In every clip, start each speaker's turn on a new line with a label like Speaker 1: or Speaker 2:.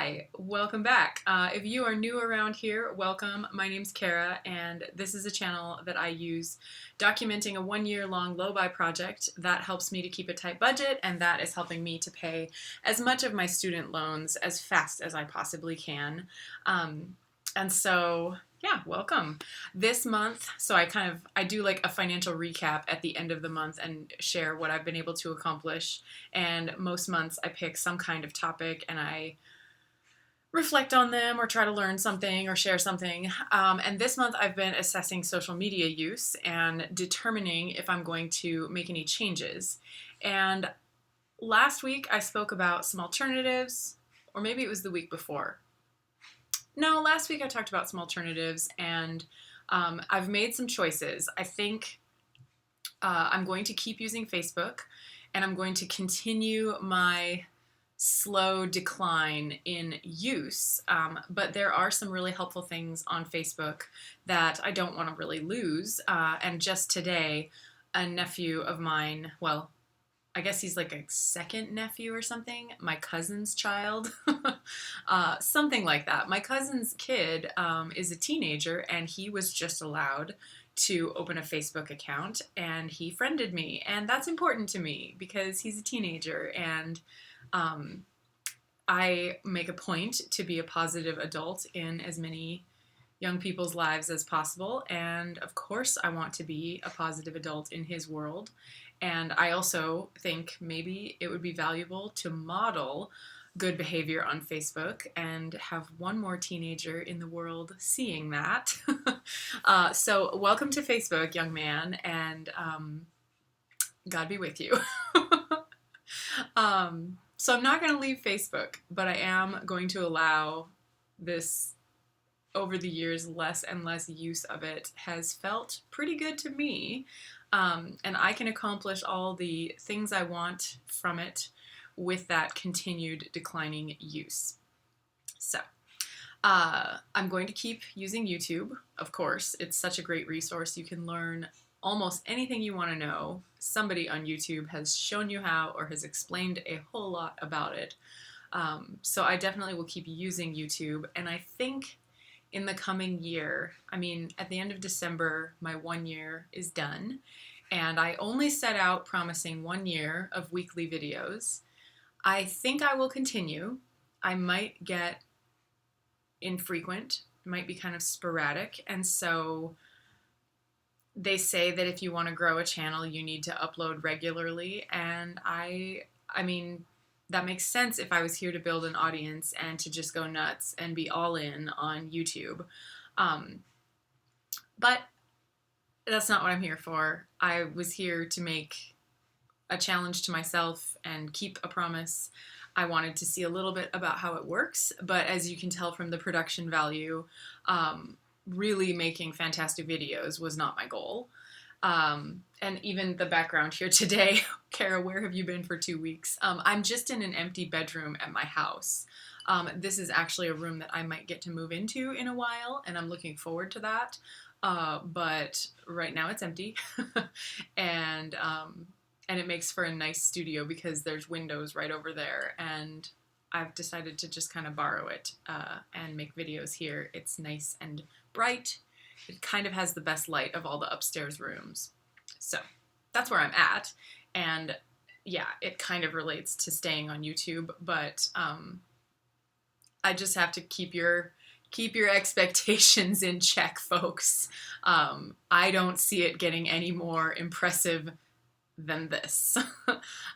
Speaker 1: Hi, welcome back. If you are new around here, welcome. My name's Kara, and this is a channel that I use documenting a 1 year long low-buy project that helps me to keep a tight budget, and that is helping me to pay as much of my student loans as fast as I possibly can. Yeah, welcome. This month, I do like a financial recap at the end of the month and share what I've been able to accomplish. And most months I pick some kind of topic and I reflect on them or try to learn something or share something. And this month I've been assessing social media use and determining if I'm going to make any changes. And last week I spoke about some alternatives, or maybe it was the week before. No, last week I talked about some alternatives, and I've made some choices. I think I'm going to keep using Facebook, and I'm going to continue my slow decline in use. But there are some really helpful things on Facebook that I don't want to really lose. And just today, a nephew of mine, well, I guess he's like a second nephew or something, my cousin's child, something like that. My cousin's kid is a teenager, and he was just allowed to open a Facebook account, and he friended me, and that's important to me because he's a teenager, and I make a point to be a positive adult in as many young people's lives as possible. And of course, I want to be a positive adult in his world. And I also think maybe it would be valuable to model good behavior on Facebook and have one more teenager in the world seeing that. So, welcome to Facebook, young man, and God be with you. So I'm not going to leave Facebook, but I am going to allow this, over the years, less and less use of it has felt pretty good to me. And I can accomplish all the things I want from it with that continued declining use. So I'm going to keep using YouTube, of course. It's such a great resource. You can learn almost anything you want to know. Somebody on YouTube has shown you how or has explained a whole lot about it. So I definitely will keep using YouTube. And I think in the coming year, at the end of December, my 1 year is done. And I only set out promising 1 year of weekly videos. I think I will continue. I might get infrequent, might be kind of sporadic. And so they say that if you want to grow a channel, you need to upload regularly. And I mean, that makes sense if I was here to build an audience and to just go nuts and be all in on YouTube. But that's not what I'm here for. I was here to make a challenge to myself and keep a promise. I wanted to see a little bit about how it works, but as you can tell from the production value, really making fantastic videos was not my goal. And even the background here today, Kara, where have you been for 2 weeks? I'm just in an empty bedroom at my house. This is actually a room that I might get to move into in a while, and I'm looking forward to that. But right now it's empty. and it makes for a nice studio because there's windows right over there, and I've decided to just kind of borrow it and make videos here. It's nice and bright. It kind of has the best light of all the upstairs rooms. So that's where I'm at. And yeah, it kind of relates to staying on YouTube, but I just have to keep your expectations in check, folks. I don't see it getting any more impressive than this.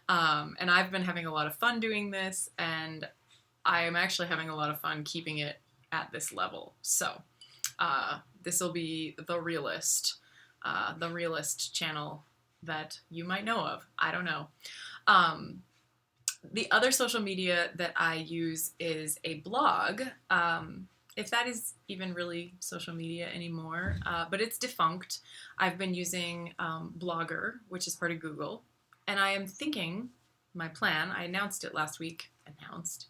Speaker 1: And I've been having a lot of fun doing this, and I am actually having a lot of fun keeping it at this level. So this will be the realist channel that you might know of. I don't know. The other social media that I use is a blog. If that is even really social media anymore, but it's defunct. I've been using Blogger, which is part of Google, and I am thinking, my plan, I announced it last week.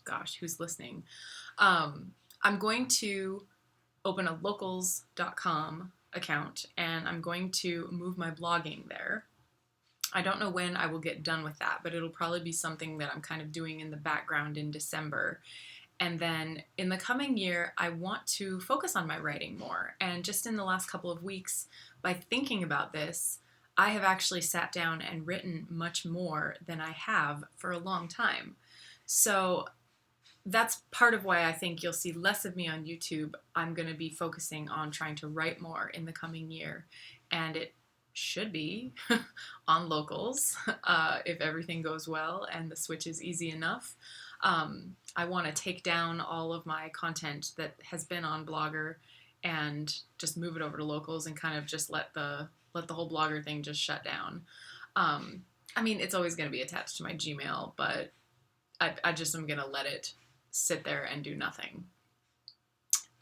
Speaker 1: Gosh, who's listening? I'm going to open a locals.com account, and I'm going to move my blogging there. I don't know when I will get done with that, but it'll probably be something that I'm kind of doing in the background in December. And then in the coming year, I want to focus on my writing more. And just in the last couple of weeks, by thinking about this, I have actually sat down and written much more than I have for a long time. So that's part of why I think you'll see less of me on YouTube. I'm going to be focusing on trying to write more in the coming year. And it should be on locals if everything goes well and the switch is easy enough. I want to take down all of my content that has been on Blogger and just move it over to locals and kind of just let the whole Blogger thing just shut down. I mean, it's always going to be attached to my Gmail, but I just am going to let it sit there and do nothing.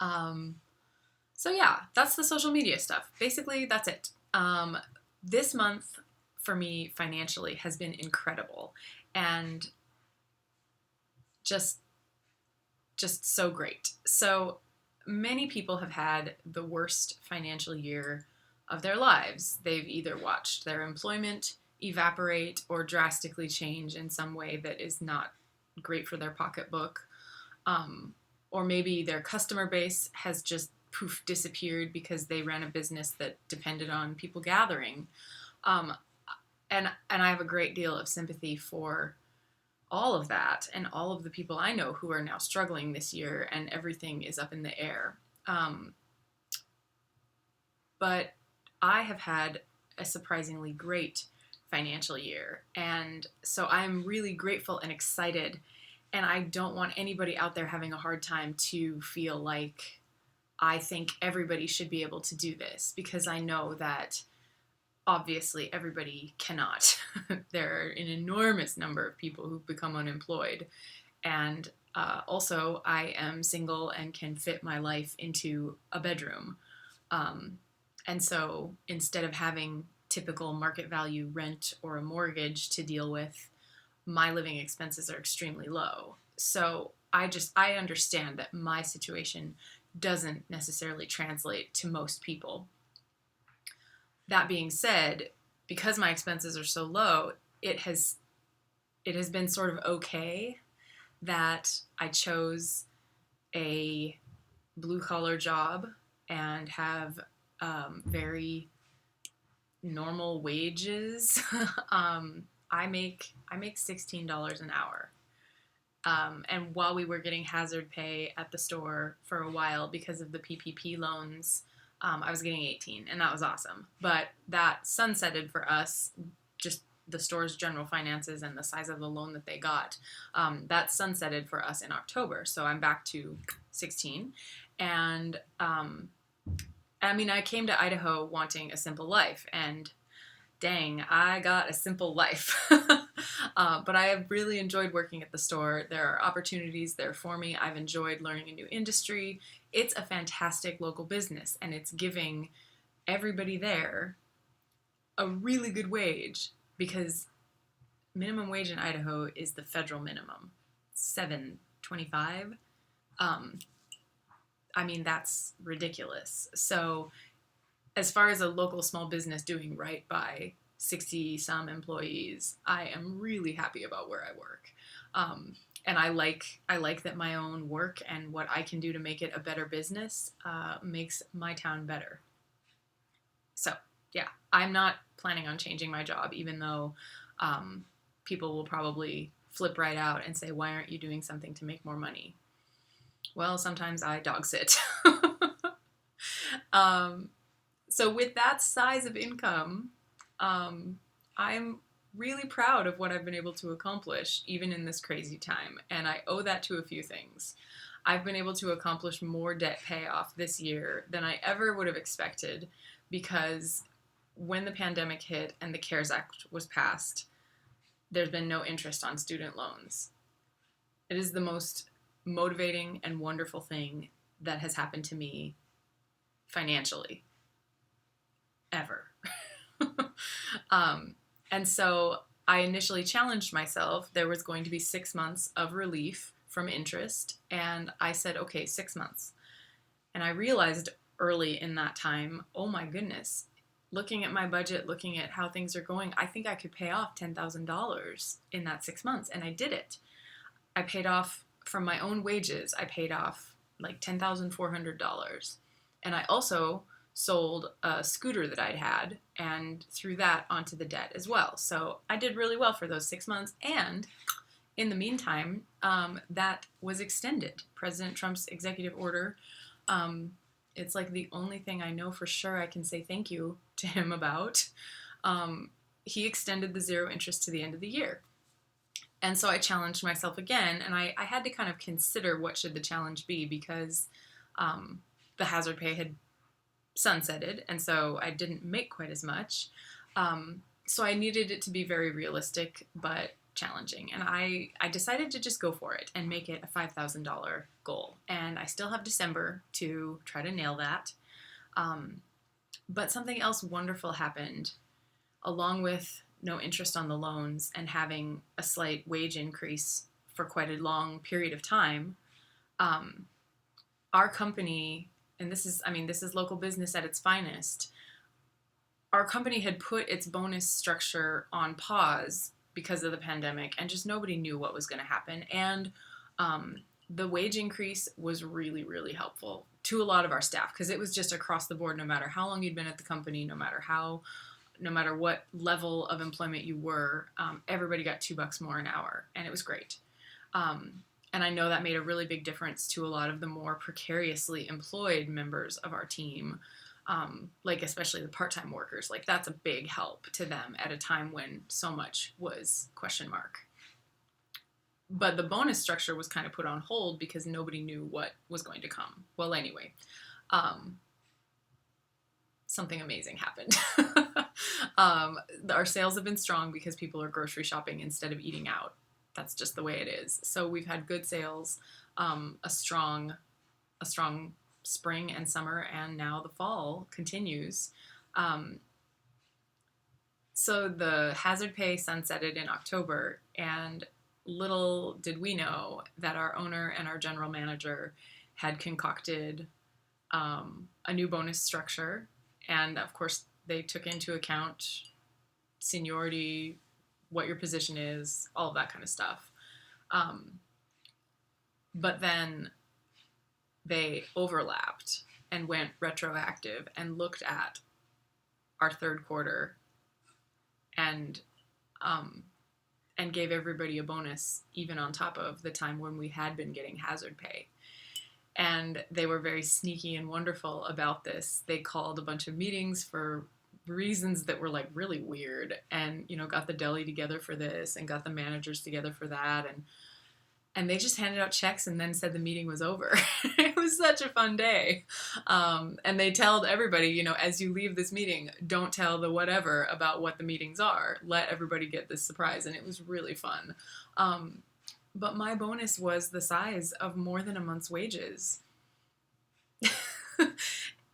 Speaker 1: So yeah, that's the social media stuff. Basically, that's it. This month for me financially has been incredible and just so great. So many people have had the worst financial year of their lives. They've either watched their employment evaporate or drastically change in some way that is not great for their pocketbook. Or maybe their customer base has just poof disappeared because they ran a business that depended on people gathering. And I have a great deal of sympathy for all of that and all of the people I know who are now struggling this year and everything is up in the air. But I have had a surprisingly great financial year. And so I'm really grateful and excited. And I don't want anybody out there having a hard time to feel like I think everybody should be able to do this, because I know that obviously everybody cannot. There are an enormous number of people who've become unemployed. And also, I am single and can fit my life into a bedroom. And so instead of having typical market value rent or a mortgage to deal with, my living expenses are extremely low. So I understand that my situation doesn't necessarily translate to most people. That being said, because my expenses are so low, it has been sort of okay that I chose a blue-collar job and have very normal wages. I make $16 an hour. And while we were getting hazard pay at the store for a while because of the PPP loans, I was getting 18, and that was awesome. But that sunsetted for us, just the store's general finances and the size of the loan that they got. That sunsetted for us in October, so I'm back to 16. And I mean, I came to Idaho wanting a simple life, and dang, I got a simple life. But I have really enjoyed working at the store. There are opportunities there for me. I've enjoyed learning a new industry. It's a fantastic local business, and it's giving everybody there a really good wage, because minimum wage in Idaho is the federal minimum, $7.25. I mean, that's ridiculous. So as far as a local small business doing right by 60 some employees, I am really happy about where I work. And I like that my own work and what I can do to make it a better business makes my town better. So yeah, I'm not planning on changing my job, even though people will probably flip right out and say, why aren't you doing something to make more money? Well, sometimes I dog sit. So with that size of income, I'm really proud of what I've been able to accomplish, even in this crazy time. And I owe that to a few things. I've been able to accomplish more debt payoff this year than I ever would have expected, because when the pandemic hit and the CARES Act was passed, there's been no interest on student loans. It is the most motivating and wonderful thing that has happened to me financially ever. And so I initially challenged myself. There was going to be 6 months of relief from interest, and I said, okay, 6 months. And I realized early in that time, oh my goodness, looking at my budget, looking at how things are going, I think I could pay off $10,000 in that 6 months, and I did it. I paid off from my own wages, I paid off like $10,400. And I also sold a scooter that I'd had and threw that onto the debt as well. So I did really well for those 6 months. And in the meantime, that was extended. President Trump's executive order. It's like the only thing I know for sure I can say thank you to him about. He extended the zero interest to the end of the year. And so I challenged myself again, and I had to kind of consider what should the challenge be, because the hazard pay had sunsetted, and so I didn't make quite as much. So I needed it to be very realistic but challenging, and I decided to just go for it and make it a $5,000 goal. And I still have December to try to nail that. But something else wonderful happened, along with no interest on the loans and having a slight wage increase for quite a long period of time. Our company, and this is local business at its finest, our company had put its bonus structure on pause because of the pandemic, and just nobody knew what was going to happen. And the wage increase was really, really helpful to a lot of our staff, because it was just across the board. No matter how long you'd been at the company, no matter what level of employment you were, everybody got $2 more an hour, and it was great. And I know that made a really big difference to a lot of the more precariously employed members of our team, like especially the part-time workers. Like, that's a big help to them at a time when so much was question mark. But the bonus structure was kind of put on hold because nobody knew what was going to come. Well, anyway, something amazing happened. Our sales have been strong because people are grocery shopping instead of eating out. That's just the way it is. So we've had good sales, a strong spring and summer, and now the fall continues. So the hazard pay sunsetted in October, and little did we know that our owner and our general manager had concocted a new bonus structure. And of course, they took into account seniority, what your position is, all of that kind of stuff. But then they overlapped and went retroactive and looked at our third quarter and gave everybody a bonus, even on top of the time when we had been getting hazard pay. And they were very sneaky and wonderful about this. They called a bunch of meetings for reasons that were like really weird, and got the deli together for this and got the managers together for that, and they just handed out checks and then said the meeting was over. It was such a fun day. And they told everybody, as you leave this meeting, don't tell the whatever about what the meetings are. Let everybody get this surprise. And it was really fun. But my bonus was the size of more than a month's wages.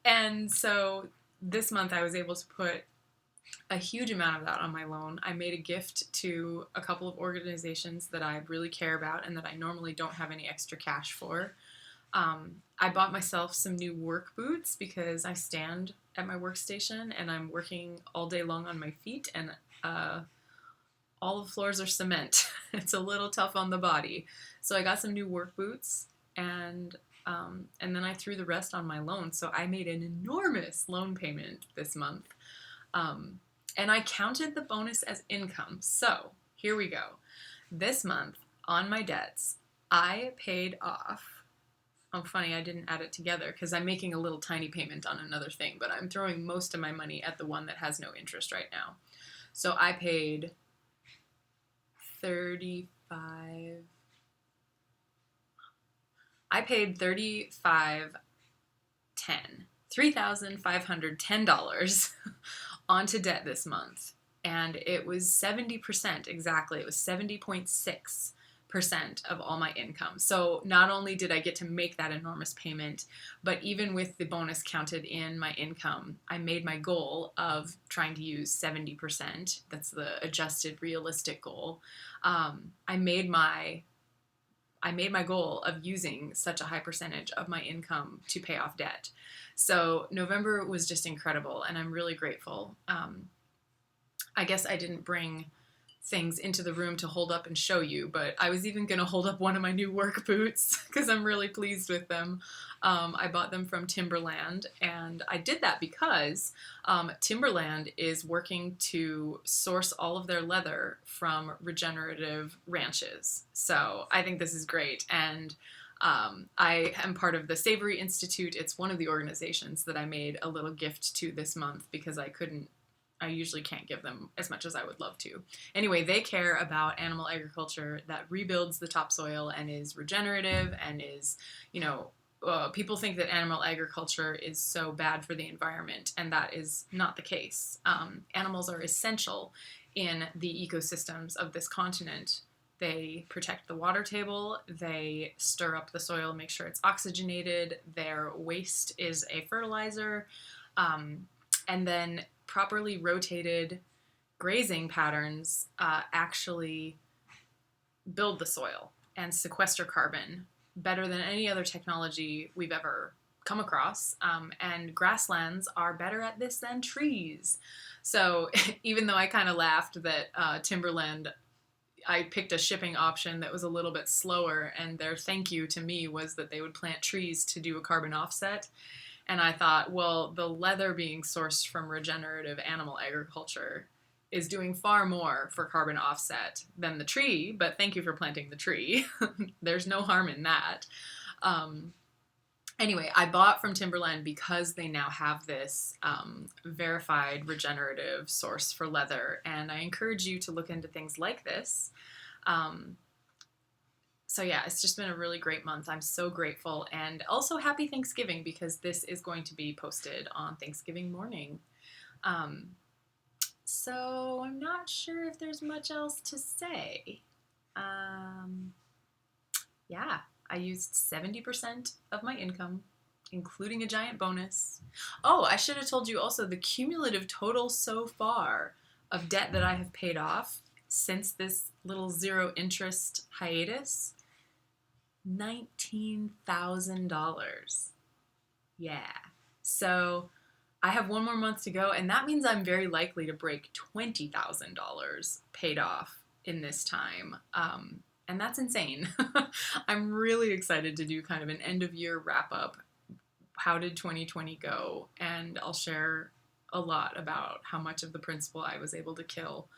Speaker 1: And so this month I was able to put a huge amount of that on my loan. I made a gift to a couple of organizations that I really care about and that I normally don't have any extra cash for. I bought myself some new work boots because I stand at my workstation and I'm working all day long on my feet, and all the floors are cement. It's a little tough on the body. So I got some new work boots, and then I threw the rest on my loan. So I made an enormous loan payment this month. And I counted the bonus as income. So here we go. This month on my debts, I paid off. Oh, funny, I didn't add it together because I'm making a little tiny payment on another thing, but I'm throwing most of my money at the one that has no interest right now. So I paid $3,510 onto debt this month, and it was 70% exactly. It was 70.6% of all my income. So not only did I get to make that enormous payment, but even with the bonus counted in my income, I made my goal of trying to use 70%. That's the adjusted realistic goal. I made my goal of using such a high percentage of my income to pay off debt. So November was just incredible, and I'm really grateful. I guess I didn't bring things into the room to hold up and show you, but I was even going to hold up one of my new work boots because I'm really pleased with them. I bought them from Timberland, and I did that because Timberland is working to source all of their leather from regenerative ranches. So I think this is great, and I am part of the Savory Institute. It's one of the organizations that I made a little gift to this month because I usually can't give them as much as I would love to. Anyway, they care about animal agriculture that rebuilds the topsoil and is regenerative and is, people think that animal agriculture is so bad for the environment, and that is not the case. Animals are essential in the ecosystems of this continent. They protect the water table, they stir up the soil, make sure it's oxygenated, their waste is a fertilizer, and then properly rotated grazing patterns actually build the soil and sequester carbon better than any other technology we've ever come across. And grasslands are better at this than trees. So even though I kind of laughed that Timberland, I picked a shipping option that was a little bit slower, and their thank you to me was that they would plant trees to do a carbon offset. And I thought, well, the leather being sourced from regenerative animal agriculture is doing far more for carbon offset than the tree, but thank you for planting the tree. There's no harm in that. Anyway, I bought from Timberland because they now have this verified regenerative source for leather, and I encourage you to look into things like this. So yeah, it's just been a really great month. I'm so grateful, and also happy Thanksgiving because this is going to be posted on Thanksgiving morning. So I'm not sure if there's much else to say. Yeah, I used 70% of my income, including a giant bonus. Oh, I should have told you also the cumulative total so far of debt that I have paid off since this little zero interest hiatus, $19,000. Yeah. So I have one more month to go, and that means I'm very likely to break $20,000 paid off in this time. And that's insane. I'm really excited to do kind of an end of year wrap up. How did 2020 go? And I'll share a lot about how much of the principal I was able to kill.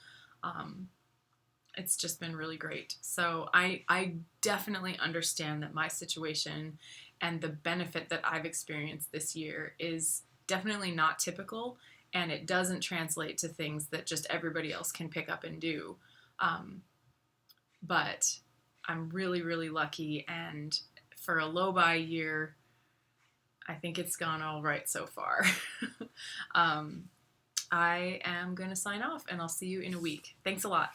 Speaker 1: It's just been really great. So I definitely understand that my situation and the benefit that I've experienced this year is definitely not typical, and it doesn't translate to things that just everybody else can pick up and do. But I'm really, really lucky, and for a low buy year, I think it's gone all right so far. I am going to sign off, and I'll see you in a week. Thanks a lot.